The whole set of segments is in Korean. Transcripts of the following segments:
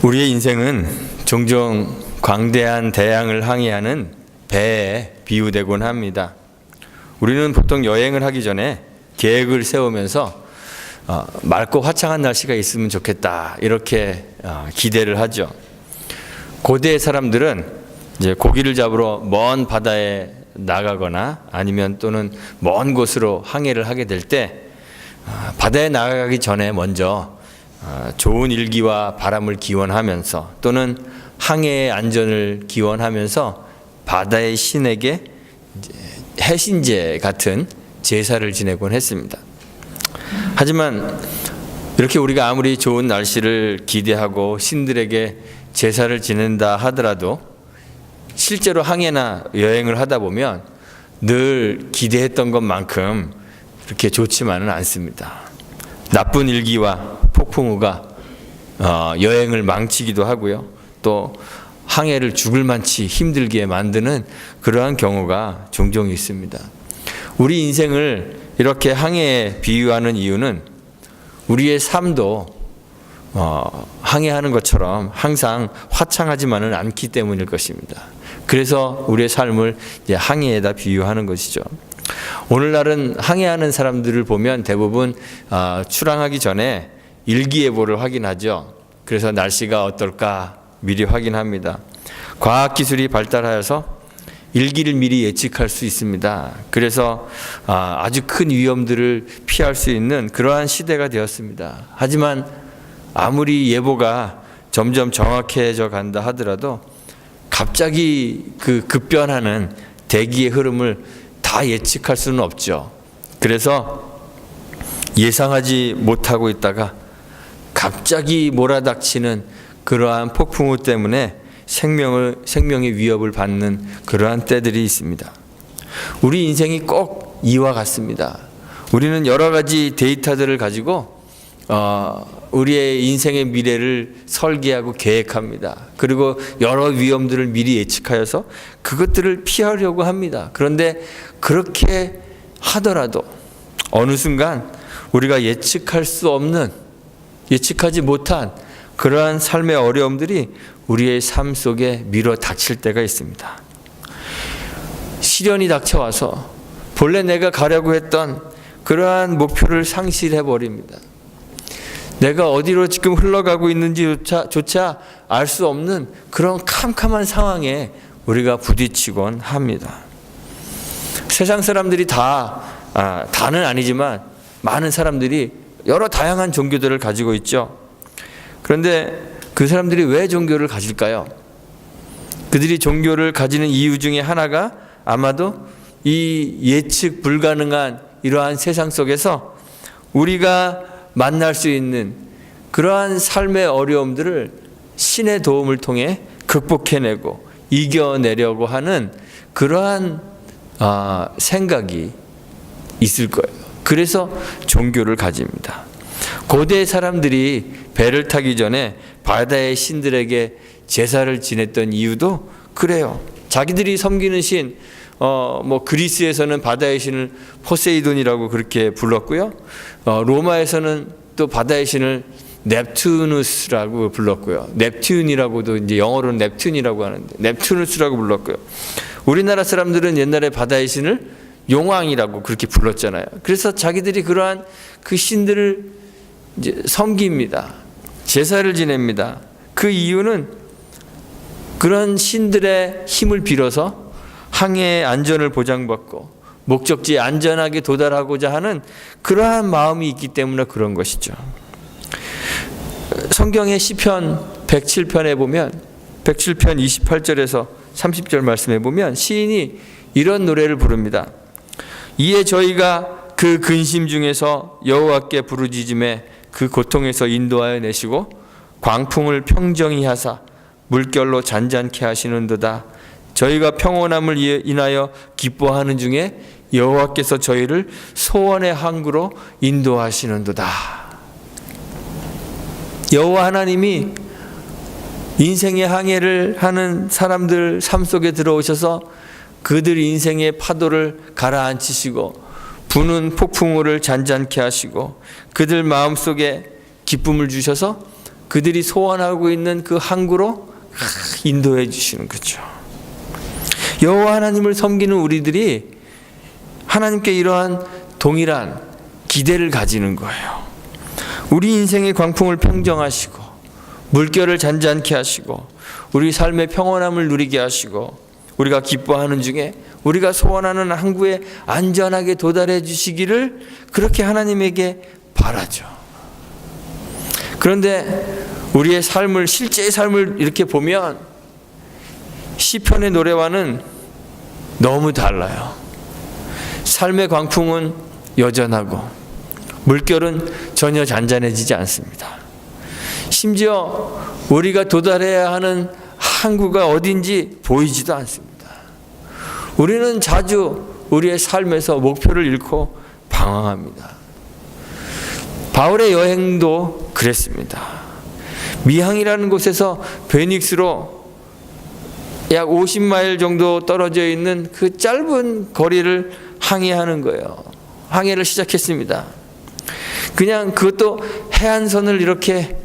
우리의 인생은 종종 광대한 대양을 항해하는 배에 비유되곤 합니다. 우리는 보통 여행을 하기 전에 계획을 세우면서 맑고 화창한 날씨가 있으면 좋겠다 이렇게 기대를 하죠. 고대 사람들은 이제 고기를 잡으러 먼 바다에 나가거나 아니면 또는 먼 곳으로 항해를 하게 될 때 바다에 나가기 전에 먼저 좋은 일기와 바람을 기원하면서 또는 항해의 안전을 기원하면서 바다의 신에게 해신제 같은 제사를 지내곤 했습니다. 하지만 이렇게 우리가 아무리 좋은 날씨를 기대하고 신들에게 제사를 지낸다 하더라도 실제로 항해나 여행을 하다 보면 늘 기대했던 것만큼 그렇게 좋지만은 않습니다. 나쁜 일기와 폭풍우가 여행을 망치기도 하고요. 또 항해를 죽을 만치 힘들게 만드는 그러한 경우가 종종 있습니다. 우리 인생을 이렇게 항해에 비유하는 이유는 우리의 삶도 항해하는 것처럼 항상 화창하지만은 않기 때문일 것입니다. 그래서 우리의 삶을 이제 항해에다 비유하는 것이죠. 오늘날은 항해하는 사람들을 보면 대부분 출항하기 전에 일기예보를 확인하죠. 그래서 날씨가 어떨까 미리 확인합니다. 과학기술이 발달하여서 일기를 미리 예측할 수 있습니다. 그래서 아주 큰 위험들을 피할 수 있는 그러한 시대가 되었습니다. 하지만 아무리 예보가 점점 정확해져 간다 하더라도 갑자기 그 급변하는 대기의 흐름을 다 예측할 수는 없죠. 그래서 예상하지 못하고 있다가 갑자기 몰아닥치는 그러한 폭풍우 때문에 생명의 위협을 받는 그러한 때들이 있습니다. 우리 인생이 꼭 이와 같습니다. 우리는 여러 가지 데이터들을 가지고 우리의 인생의 미래를 설계하고 계획합니다. 그리고 여러 위험들을 미리 예측하여서 그것들을 피하려고 합니다. 그런데 그렇게 하더라도 어느 순간 우리가 예측하지 못한 그러한 삶의 어려움들이 우리의 삶 속에 밀어 닥칠 때가 있습니다. 시련이 닥쳐와서 본래 내가 가려고 했던 그러한 목표를 상실해 버립니다. 내가 어디로 지금 흘러가고 있는지조차 알 수 없는 그런 캄캄한 상황에 우리가 부딪히곤 합니다. 세상 사람들이 다는 아니지만 많은 사람들이 여러 다양한 종교들을 가지고 있죠. 그런데 그 사람들이 왜 종교를 가질까요? 그들이 종교를 가지는 이유 중에 하나가 아마도 이 예측 불가능한 이러한 세상 속에서 우리가 만날 수 있는 그러한 삶의 어려움들을 신의 도움을 통해 극복해내고 이겨내려고 하는 그러한 생각이 있을 거예요. 그래서 종교를 가집니다. 고대 사람들이 배를 타기 전에 바다의 신들에게 제사를 지냈던 이유도 그래요. 자기들이 섬기는 신, 그리스에서는 바다의 신을 포세이돈이라고 그렇게 불렀고요. 로마에서는 또 바다의 신을 넵투누스라고 불렀고요. 넵튠이라고도 이제 영어로는 넵튠이라고 하는데 넵투누스라고 불렀고요. 우리나라 사람들은 옛날에 바다의 신을 용왕이라고 그렇게 불렀잖아요. 그래서 자기들이 그러한 그 신들을 이제 섬깁니다. 제사를 지냅니다. 그 이유는 그런 신들의 힘을 빌어서 항해의 안전을 보장받고 목적지에 안전하게 도달하고자 하는 그러한 마음이 있기 때문에 그런 것이죠. 성경의 시편 107편에 보면 107편 28절에서 30절 말씀에 보면 시인이 이런 노래를 부릅니다. 이에 저희가 그 근심 중에서 여호와께 부르짖음에 그 고통에서 인도하여 내시고 광풍을 평정히 하사 물결로 잔잔케 하시는도다. 저희가 평온함을 인하여 기뻐하는 중에 여호와께서 저희를 소원의 항구로 인도하시는도다. 여호와 하나님이 인생의 항해를 하는 사람들 삶 속에 들어오셔서 그들 인생의 파도를 가라앉히시고 부는 폭풍우를 잔잔케 하시고 그들 마음속에 기쁨을 주셔서 그들이 소원하고 있는 그 항구로 인도해 주시는 거죠. 여호와 하나님을 섬기는 우리들이 하나님께 이러한 동일한 기대를 가지는 거예요. 우리 인생의 광풍을 평정하시고 물결을 잔잔케 하시고 우리 삶의 평온함을 누리게 하시고 우리가 기뻐하는 중에 우리가 소원하는 항구에 안전하게 도달해 주시기를 그렇게 하나님에게 바라죠. 그런데 우리의 삶을, 실제의 삶을 이렇게 보면 시편의 노래와는 너무 달라요. 삶의 광풍은 여전하고 물결은 전혀 잔잔해지지 않습니다. 심지어 우리가 도달해야 하는 항구가 어딘지 보이지도 않습니다. 우리는 자주 우리의 삶에서 목표를 잃고 방황합니다. 바울의 여행도 그랬습니다. 미항이라는 곳에서 베닉스로 약 50마일 정도 떨어져 있는 그 짧은 거리를 항해하는 거예요. 항해를 시작했습니다. 그냥 그것도 해안선을 이렇게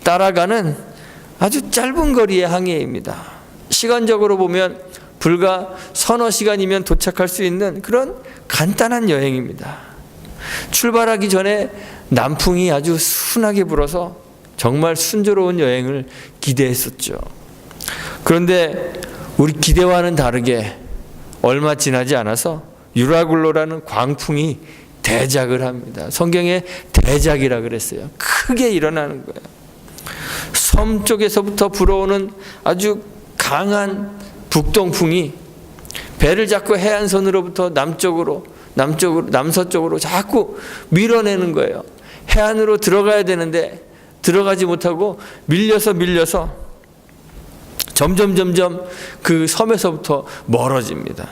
따라가는 아주 짧은 거리의 항해입니다. 시간적으로 보면 불과 서너 시간이면 도착할 수 있는 그런 간단한 여행입니다. 출발하기 전에 남풍이 아주 순하게 불어서 정말 순조로운 여행을 기대했었죠. 그런데 우리 기대와는 다르게 얼마 지나지 않아서 유라굴로라는 광풍이 대작을 합니다. 성경에 대작이라 그랬어요. 크게 일어나는 거예요. 섬 쪽에서부터 불어오는 아주 강한 북동풍이 배를 자꾸 해안선으로부터 남서쪽으로 자꾸 밀어내는 거예요. 해안으로 들어가야 되는데 들어가지 못하고 밀려서 점점 그 섬에서부터 멀어집니다.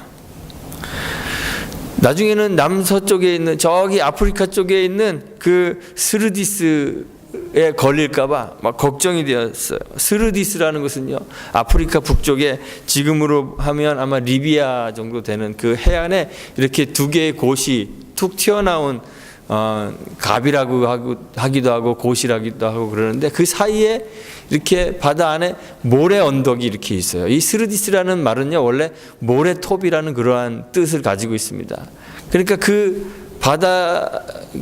나중에는 남서쪽에 있는 저기 아프리카 쪽에 있는 그 스르디스에 걸릴까봐 막 걱정이 되었어요. 스르디스라는 것은요, 아프리카 북쪽에 지금으로 하면 아마 리비아 정도 되는 그 해안에 이렇게 두 개의 곳이 툭 튀어나온 갑이라고 하기도 하고 곳이라기도 하고 그러는데 그 사이에 이렇게 바다 안에 모래 언덕이 이렇게 있어요. 이 스르디스라는 말은요, 원래 모래톱이라는 그러한 뜻을 가지고 있습니다. 그러니까 그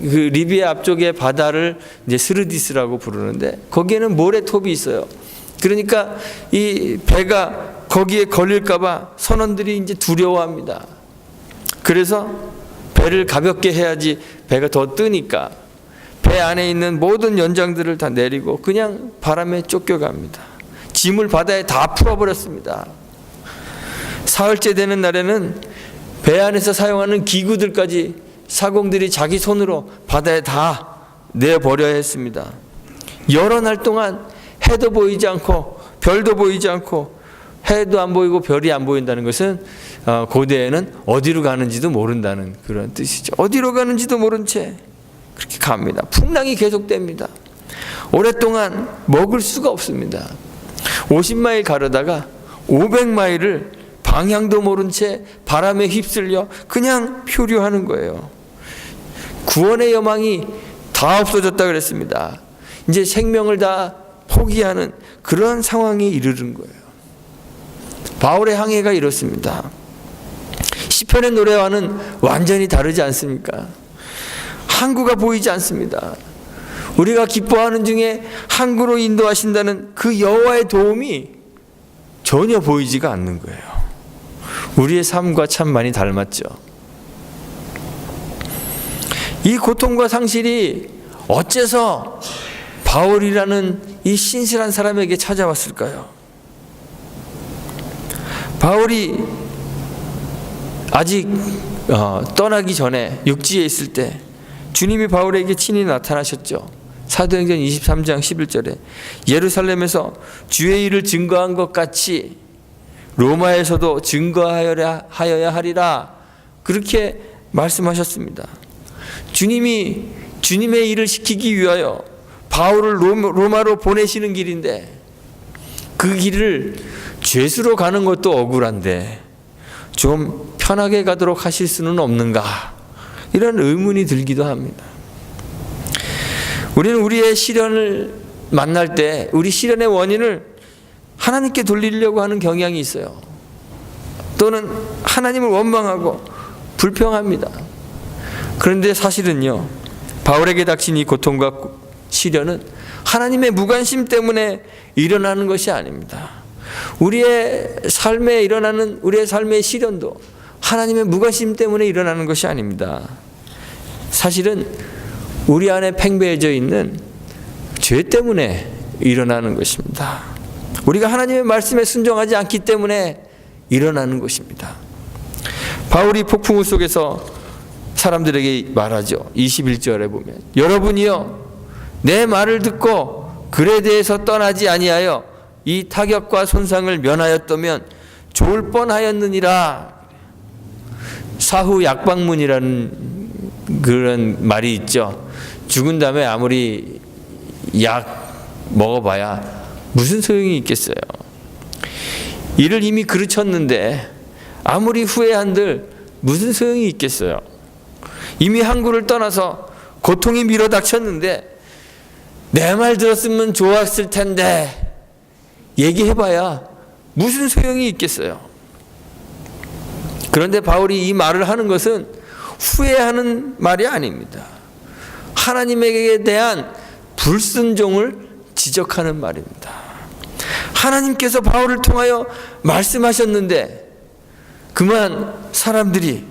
리비아 앞쪽의 바다를 이제 스르디스라고 부르는데 거기에는 모래톱이 있어요. 그러니까 이 배가 거기에 걸릴까봐 선원들이 이제 두려워합니다. 그래서 배를 가볍게 해야지 배가 더 뜨니까 배 안에 있는 모든 연장들을 다 내리고 그냥 바람에 쫓겨갑니다. 짐을 바다에 다 풀어버렸습니다. 사흘째 되는 날에는 배 안에서 사용하는 기구들까지 사공들이 자기 손으로 바다에 다 내버려야 했습니다. 여러 날 동안 해도 보이지 않고 별도 보이지 않고 해도 안 보이고 별이 안 보인다는 것은 고대에는 어디로 가는지도 모른다는 그런 뜻이죠. 어디로 가는지도 모른 채 그렇게 갑니다. 풍랑이 계속됩니다. 오랫동안 먹을 수가 없습니다. 50마일 가려다가 500마일을 방향도 모른 채 바람에 휩쓸려 그냥 표류하는 거예요. 구원의 여망이 다 없어졌다 그랬습니다. 이제 생명을 다 포기하는 그런 상황에 이르는 거예요. 바울의 항해가 이렇습니다. 시편의 노래와는 완전히 다르지 않습니까? 항구가 보이지 않습니다. 우리가 기뻐하는 중에 항구로 인도하신다는 그 여호와의 도움이 전혀 보이지가 않는 거예요. 우리의 삶과 참 많이 닮았죠. 이 고통과 상실이 어째서 바울이라는 이 신실한 사람에게 찾아왔을까요? 바울이 아직 떠나기 전에 육지에 있을 때 주님이 바울에게 친히 나타나셨죠. 사도행전 23장 11절에 예루살렘에서 주의 일을 증거한 것 같이 로마에서도 증거하여야 하리라 그렇게 말씀하셨습니다. 주님이 주님의 일을 시키기 위하여 바울을 로마로 보내시는 길인데 그 길을 죄수로 가는 것도 억울한데 좀 편하게 가도록 하실 수는 없는가, 이런 의문이 들기도 합니다. 우리는 우리의 시련을 만날 때 우리 시련의 원인을 하나님께 돌리려고 하는 경향이 있어요. 또는 하나님을 원망하고 불평합니다. 그런데 사실은요, 바울에게 닥친 이 고통과 시련은 하나님의 무관심 때문에 일어나는 것이 아닙니다. 우리의 삶에 일어나는 우리의 삶의 시련도 하나님의 무관심 때문에 일어나는 것이 아닙니다. 사실은 우리 안에 팽배해져 있는 죄 때문에 일어나는 것입니다. 우리가 하나님의 말씀에 순종하지 않기 때문에 일어나는 것입니다. 바울이 폭풍우 속에서 사람들에게 말하죠. 21절에 보면 여러분이요 내 말을 듣고 글에 대해서 떠나지 아니하여 이 타격과 손상을 면하였다면 좋을 뻔하였느니라. 사후 약방문이라는 그런 말이 있죠. 죽은 다음에 아무리 약 먹어봐야 무슨 소용이 있겠어요. 이를 이미 그르쳤는데 아무리 후회한들 무슨 소용이 있겠어요. 이미 항구를 떠나서 고통이 밀어닥쳤는데 내 말 들었으면 좋았을 텐데 얘기해봐야 무슨 소용이 있겠어요. 그런데 바울이 이 말을 하는 것은 후회하는 말이 아닙니다. 하나님에게 대한 불순종을 지적하는 말입니다. 하나님께서 바울을 통하여 말씀하셨는데 그만 사람들이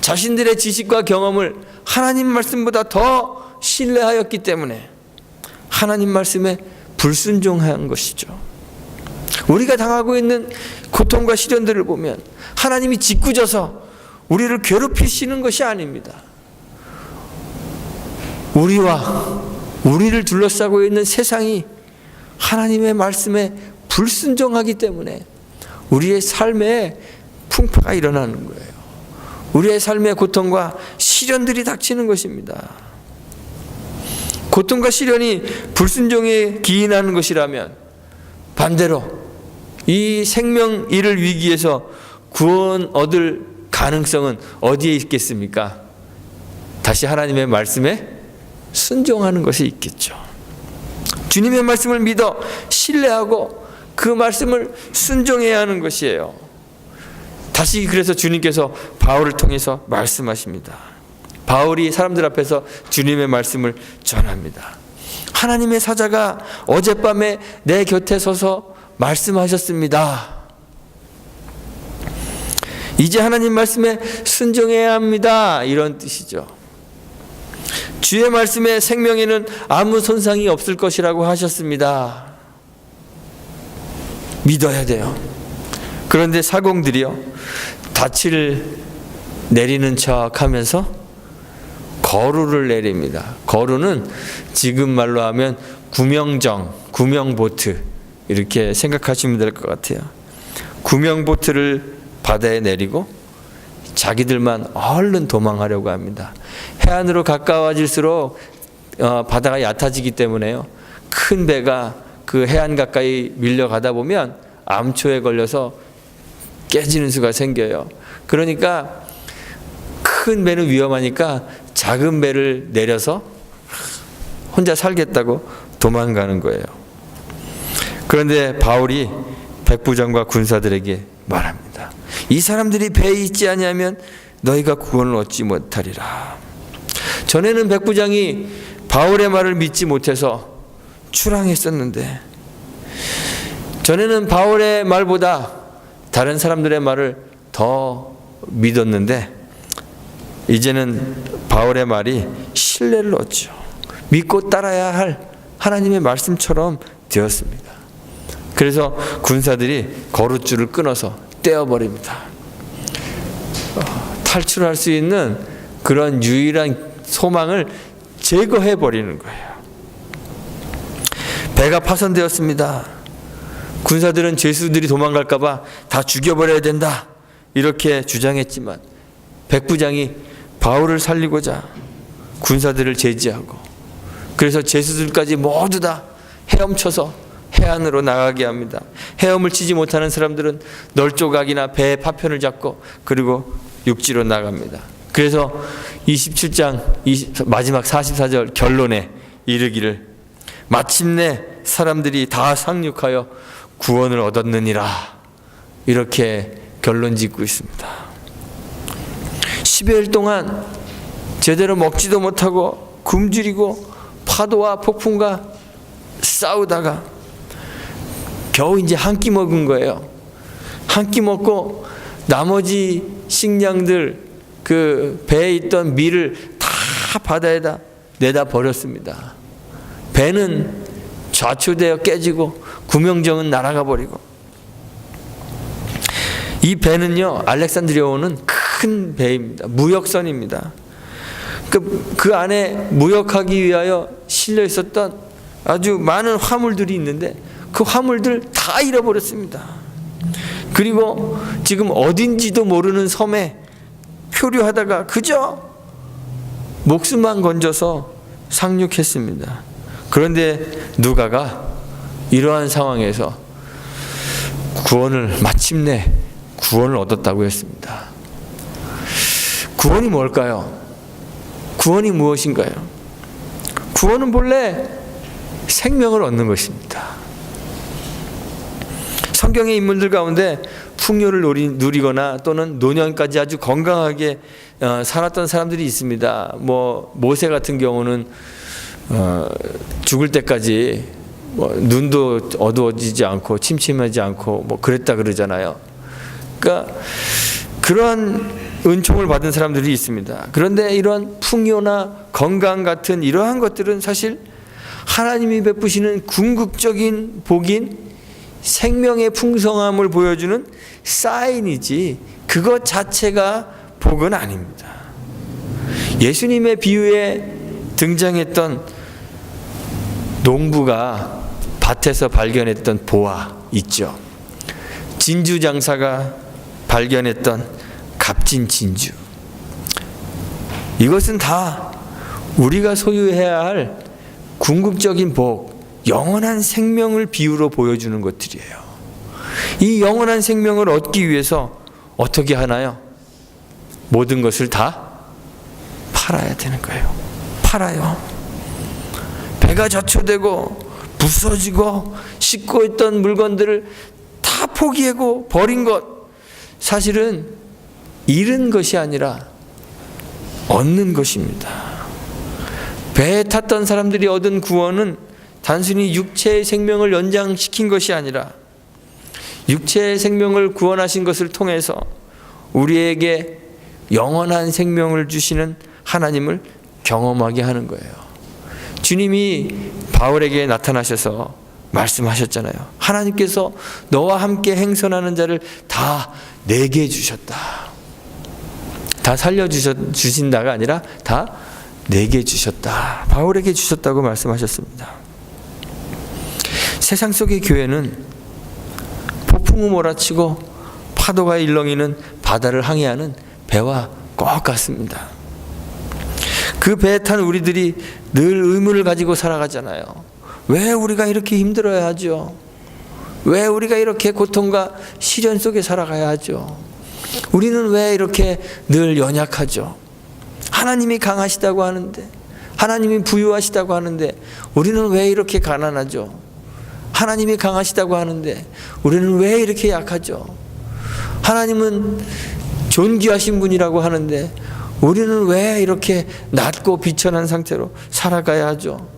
자신들의 지식과 경험을 하나님 말씀보다 더 신뢰하였기 때문에 하나님 말씀에 불순종한 것이죠. 우리가 당하고 있는 고통과 시련들을 보면 하나님이 짓궂어서 우리를 괴롭히시는 것이 아닙니다. 우리와 우리를 둘러싸고 있는 세상이 하나님의 말씀에 불순종하기 때문에 우리의 삶에 풍파가 일어나는 거예요. 우리의 삶의 고통과 시련들이 닥치는 것입니다. 고통과 시련이 불순종에 기인하는 것이라면 반대로 이 생명 잃을 위기에서 구원 얻을 가능성은 어디에 있겠습니까? 다시 하나님의 말씀에 순종하는 것이 있겠죠. 주님의 말씀을 믿어 신뢰하고 그 말씀을 순종해야 하는 것이에요. 다시 그래서 주님께서 바울을 통해서 말씀하십니다. 바울이 사람들 앞에서 주님의 말씀을 전합니다. 하나님의 사자가 어젯밤에 내 곁에 서서 말씀하셨습니다. 이제 하나님 말씀에 순종해야 합니다. 이런 뜻이죠. 주의 말씀에 생명에는 아무 손상이 없을 것이라고 하셨습니다. 믿어야 돼요. 그런데 사공들이요, 닻을 내리는 척 하면서 거루를 내립니다. 거루는 지금 말로 하면 구명정, 구명보트 이렇게 생각하시면 될 것 같아요. 구명보트를 바다에 내리고 자기들만 얼른 도망하려고 합니다. 해안으로 가까워질수록 바다가 얕아지기 때문에요. 큰 배가 그 해안 가까이 밀려가다 보면 암초에 걸려서 깨지는 수가 생겨요. 그러니까 큰 배는 위험하니까 작은 배를 내려서 혼자 살겠다고 도망가는 거예요. 그런데 바울이 백부장과 군사들에게 말합니다. 이 사람들이 배에 있지 아니하면 너희가 구원을 얻지 못하리라. 전에는 백부장이 바울의 말을 믿지 못해서 추랑했었는데, 전에는 바울의 말보다 다른 사람들의 말을 더 믿었는데, 이제는 바울의 말이 신뢰를 얻죠. 믿고 따라야 할 하나님의 말씀처럼 되었습니다. 그래서 군사들이 거룻줄을 끊어서 떼어버립니다. 탈출할 수 있는 그런 유일한 소망을 제거해버리는 거예요. 배가 파손되었습니다. 군사들은 죄수들이 도망갈까봐 다 죽여버려야 된다 이렇게 주장했지만 백부장이 바울을 살리고자 군사들을 제지하고, 그래서 죄수들까지 모두 다 헤엄쳐서 해안으로 나가게 합니다. 헤엄을 치지 못하는 사람들은 널조각이나 배의 파편을 잡고 그리고 육지로 나갑니다. 그래서 27장 마지막 44절 결론에 이르기를 마침내 사람들이 다 상륙하여 구원을 얻었느니라. 이렇게 결론 짓고 있습니다. 10여일 동안 제대로 먹지도 못하고 굶주리고 파도와 폭풍과 싸우다가 겨우 이제 한 끼 먹은 거예요. 한 끼 먹고 나머지 식량들, 그 배에 있던 밀을 다 바다에다 내다 버렸습니다. 배는 좌초되어 깨지고 구명정은 날아가 버리고. 이 배는요, 알렉산드리아에 오는 큰 배입니다. 무역선입니다. 그 안에 무역하기 위하여 실려 있었던 아주 많은 화물들이 있는데 그 화물들 다 잃어버렸습니다. 그리고 지금 어딘지도 모르는 섬에 표류하다가 그저 목숨만 건져서 상륙했습니다. 그런데 누가가 이러한 상황에서 마침내 구원을 얻었다고 했습니다. 구원이 뭘까요? 구원이 무엇인가요? 구원은 본래 생명을 얻는 것입니다. 성경의 인물들 가운데 풍요를 누리거나 또는 노년까지 아주 건강하게 살았던 사람들이 있습니다. 모세 같은 경우는 죽을 때까지 눈도 어두워지지 않고 침침하지 않고 그랬다 그러잖아요. 그러니까 그러한 은총을 받은 사람들이 있습니다. 그런데 이런 풍요나 건강 같은 이러한 것들은 사실 하나님이 베푸시는 궁극적인 복인 생명의 풍성함을 보여주는 사인이지 그것 자체가 복은 아닙니다. 예수님의 비유에 등장했던 농부가 밭에서 발견했던 보화 있죠. 진주 장사가 발견했던 값진 진주. 이것은 다 우리가 소유해야 할 궁극적인 복, 영원한 생명을 비유로 보여주는 것들이에요. 이 영원한 생명을 얻기 위해서 어떻게 하나요? 모든 것을 다 팔아야 되는 거예요. 팔아요. 배가 저초되고 부서지고 싣고 있던 물건들을 다 포기하고 버린 것, 사실은 잃은 것이 아니라 얻는 것입니다. 배에 탔던 사람들이 얻은 구원은 단순히 육체의 생명을 연장시킨 것이 아니라 육체의 생명을 구원하신 것을 통해서 우리에게 영원한 생명을 주시는 하나님을 경험하게 하는 거예요. 주님이 바울에게 나타나셔서 말씀하셨잖아요. 하나님께서 너와 함께 행선하는 자를 다 내게 주셨다. 다 살려주신다가 아니라 다 내게 주셨다. 바울에게 주셨다고 말씀하셨습니다. 세상 속의 교회는 폭풍우 몰아치고 파도가 일렁이는 바다를 항해하는 배와 꼭 같습니다. 그 배에 탄 우리들이 늘 의문을 가지고 살아가잖아요. 왜 우리가 이렇게 힘들어야 하죠? 왜 우리가 이렇게 고통과 시련 속에 살아가야 하죠? 우리는 왜 이렇게 늘 연약하죠? 하나님이 강하시다고 하는데, 하나님이 부유하시다고 하는데 우리는 왜 이렇게 가난하죠? 하나님이 강하시다고 하는데 우리는 왜 이렇게 약하죠? 하나님은 존귀하신 분이라고 하는데 우리는 왜 이렇게 낮고 비천한 상태로 살아가야 하죠?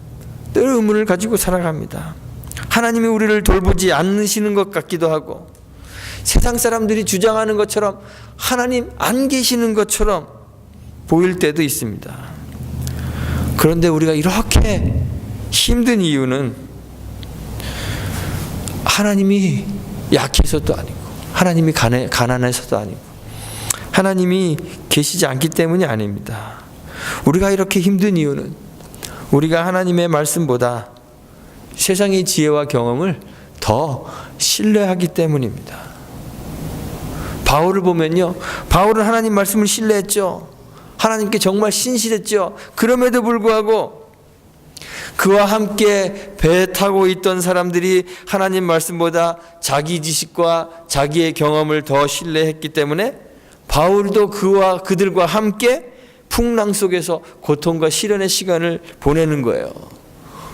늘 의문을 가지고 살아갑니다. 하나님이 우리를 돌보지 않으시는 것 같기도 하고, 세상 사람들이 주장하는 것처럼 하나님 안 계시는 것처럼 보일 때도 있습니다. 그런데 우리가 이렇게 힘든 이유는 하나님이 약해서도 아니고, 하나님이 가난해서도 아니고, 하나님이 계시지 않기 때문이 아닙니다. 우리가 이렇게 힘든 이유는 우리가 하나님의 말씀보다 세상의 지혜와 경험을 더 신뢰하기 때문입니다. 바울을 보면요, 바울은 하나님 말씀을 신뢰했죠. 하나님께 정말 신실했죠. 그럼에도 불구하고 그와 함께 배에 타고 있던 사람들이 하나님 말씀보다 자기 지식과 자기의 경험을 더 신뢰했기 때문에 바울도 그들과 함께 풍랑 속에서 고통과 시련의 시간을 보내는 거예요.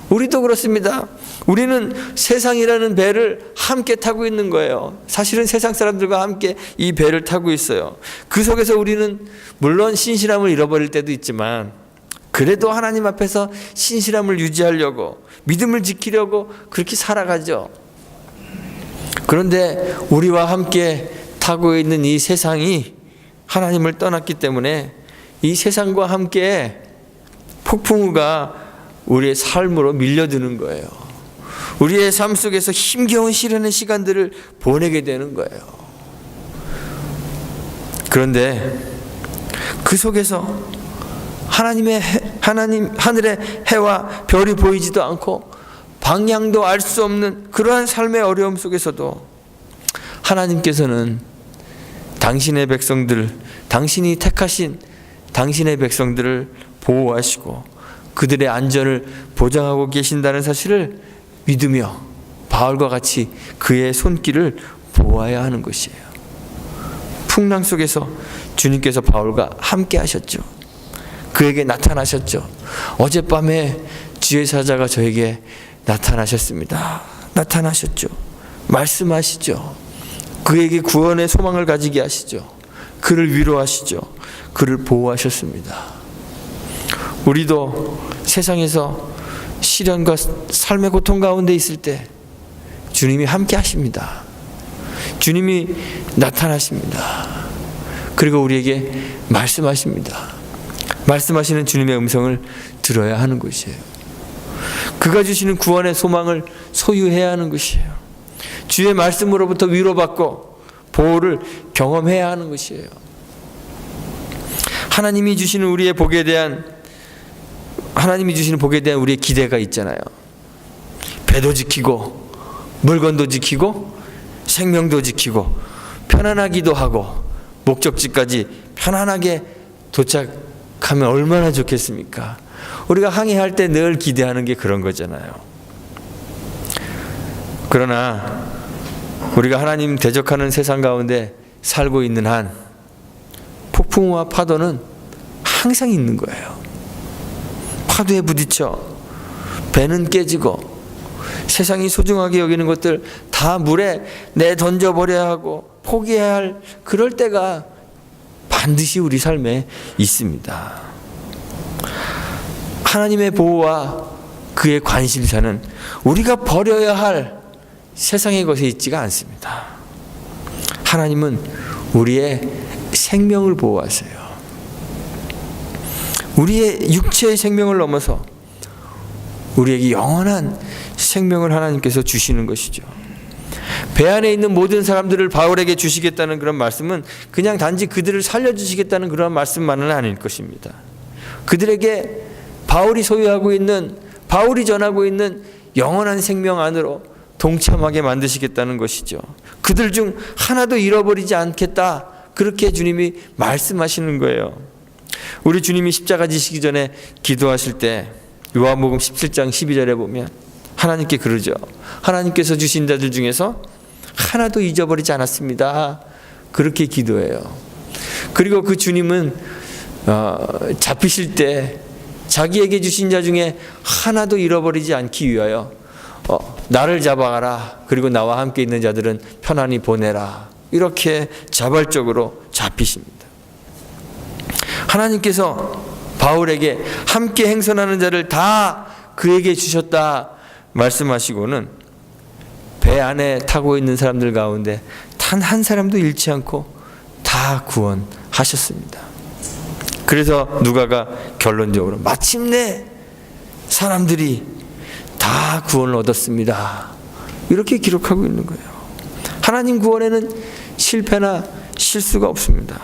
우리도 그렇습니다. 우리는 세상이라는 배를 함께 타고 있는 거예요. 사실은 세상 사람들과 함께 이 배를 타고 있어요. 그 속에서 우리는 물론 신실함을 잃어버릴 때도 있지만 그래도 하나님 앞에서 신실함을 유지하려고, 믿음을 지키려고 그렇게 살아가죠. 그런데 우리와 함께 타고 있는 이 세상이 하나님을 떠났기 때문에 이 세상과 함께 폭풍우가 우리의 삶으로 밀려드는 거예요. 우리의 삶 속에서 힘겨운 시련의 시간들을 보내게 되는 거예요. 그런데 그 속에서 하늘의 해와 별이 보이지도 않고 방향도 알 수 없는 그러한 삶의 어려움 속에서도 하나님께서는 당신의 백성들, 당신이 택하신 당신의 백성들을 보호하시고 그들의 안전을 보장하고 계신다는 사실을 믿으며 바울과 같이 그의 손길을 보아야 하는 것이에요. 풍랑 속에서 주님께서 바울과 함께 하셨죠. 그에게 나타나셨죠. 어젯밤에 주의 사자가 저에게 나타나셨습니다. 나타나셨죠. 말씀하시죠. 그에게 구원의 소망을 가지게 하시죠. 그를 위로하시죠. 그를 보호하셨습니다. 우리도 세상에서 시련과 삶의 고통 가운데 있을 때 주님이 함께 하십니다. 주님이 나타나십니다. 그리고 우리에게 말씀하십니다. 말씀하시는 주님의 음성을 들어야 하는 것이에요. 그가 주시는 구원의 소망을 소유해야 하는 것이에요. 주의 말씀으로부터 위로받고 보호를 경험해야 하는 것이에요. 하나님이 주시는 복에 대한 우리의 기대가 있잖아요. 배도 지키고 물건도 지키고 생명도 지키고 편안하기도 하고 목적지까지 편안하게 도착하면 얼마나 좋겠습니까? 우리가 항해할 때 늘 기대하는 게 그런 거잖아요. 그러나 우리가 하나님 대적하는 세상 가운데 살고 있는 한 폭풍우와 파도는 항상 있는 거예요. 파도에 부딪혀 배는 깨지고 세상이 소중하게 여기는 것들 다 물에 내던져버려야 하고 포기해야 할 그럴 때가 반드시 우리 삶에 있습니다. 하나님의 보호와 그의 관심사는 우리가 버려야 할 세상의 것에 있지가 않습니다. 하나님은 우리의 생명을 보호하세요. 우리의 육체의 생명을 넘어서 우리에게 영원한 생명을 하나님께서 주시는 것이죠. 배 안에 있는 모든 사람들을 바울에게 주시겠다는 그런 말씀은 그냥 단지 그들을 살려주시겠다는 그런 말씀만은 아닐 것입니다. 그들에게 바울이 소유하고 있는, 바울이 전하고 있는 영원한 생명 안으로 동참하게 만드시겠다는 것이죠. 그들 중 하나도 잃어버리지 않겠다, 그렇게 주님이 말씀하시는 거예요. 우리 주님이 십자가 지시기 전에 기도하실 때 요한복음 17장 12절에 보면 하나님께 그러죠. 하나님께서 주신 자들 중에서 하나도 잊어버리지 않았습니다. 그렇게 기도해요. 그리고 그 주님은 잡히실 때 자기에게 주신 자 중에 하나도 잃어버리지 않기 위하여 나를 잡아가라, 그리고 나와 함께 있는 자들은 편안히 보내라, 이렇게 자발적으로 잡히십니다. 하나님께서 바울에게 함께 행선하는 자를 다 그에게 주셨다 말씀하시고는 배 안에 타고 있는 사람들 가운데 단 한 사람도 잃지 않고 다 구원하셨습니다. 그래서 누가가 결론적으로 마침내 사람들이 다 구원을 얻었습니다, 이렇게 기록하고 있는 거예요. 하나님 구원에는 실패나 실수가 없습니다.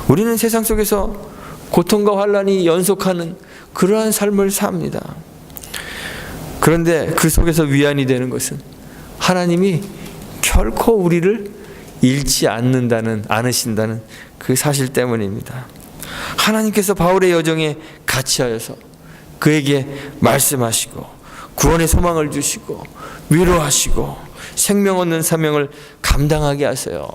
우리는 세상 속에서 고통과 환난이 연속하는 그러한 삶을 삽니다. 그런데 그 속에서 위안이 되는 것은 하나님이 결코 우리를 잃지 않으신다는 그 사실 때문입니다. 하나님께서 바울의 여정에 같이 하여서 그에게 말씀하시고 구원의 소망을 주시고 위로하시고 생명 얻는 사명을 감당하게 하세요.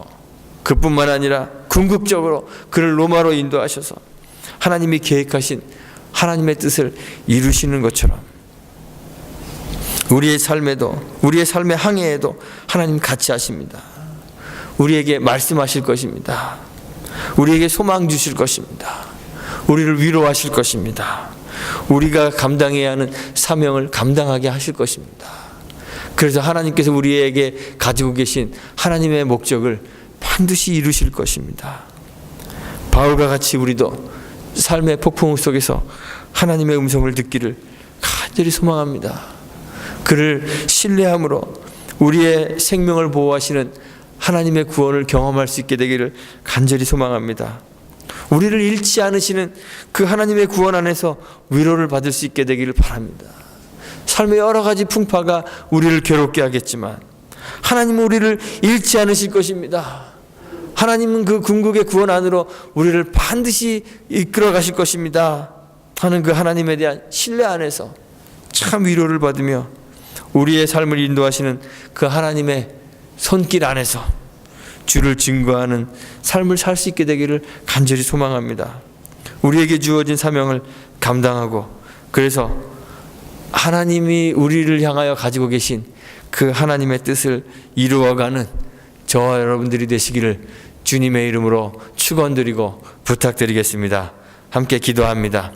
그뿐만 아니라 궁극적으로 그를 로마로 인도하셔서 하나님이 계획하신 하나님의 뜻을 이루시는 것처럼 우리의 삶에도, 우리의 삶의 항해에도 하나님 같이 하십니다. 우리에게 말씀하실 것입니다. 우리에게 소망 주실 것입니다. 우리를 위로하실 것입니다. 우리가 감당해야 하는 사명을 감당하게 하실 것입니다. 그래서 하나님께서 우리에게 가지고 계신 하나님의 목적을 반드시 이루실 것입니다. 바울과 같이 우리도 삶의 폭풍 속에서 하나님의 음성을 듣기를 간절히 소망합니다. 그를 신뢰함으로 우리의 생명을 보호하시는 하나님의 구원을 경험할 수 있게 되기를 간절히 소망합니다. 우리를 잃지 않으시는 그 하나님의 구원 안에서 위로를 받을 수 있게 되기를 바랍니다. 삶의 여러 가지 풍파가 우리를 괴롭게 하겠지만 하나님은 우리를 잃지 않으실 것입니다. 하나님은 그 궁극의 구원 안으로 우리를 반드시 이끌어 가실 것입니다 하는 그 하나님에 대한 신뢰 안에서 참 위로를 받으며 우리의 삶을 인도하시는 그 하나님의 손길 안에서 주를 증거하는 삶을 살 수 있게 되기를 간절히 소망합니다. 우리에게 주어진 사명을 감당하고, 그래서 하나님이 우리를 향하여 가지고 계신 그 하나님의 뜻을 이루어가는 저와 여러분들이 되시기를 주님의 이름으로 축원드리고 부탁드리겠습니다. 함께 기도합니다.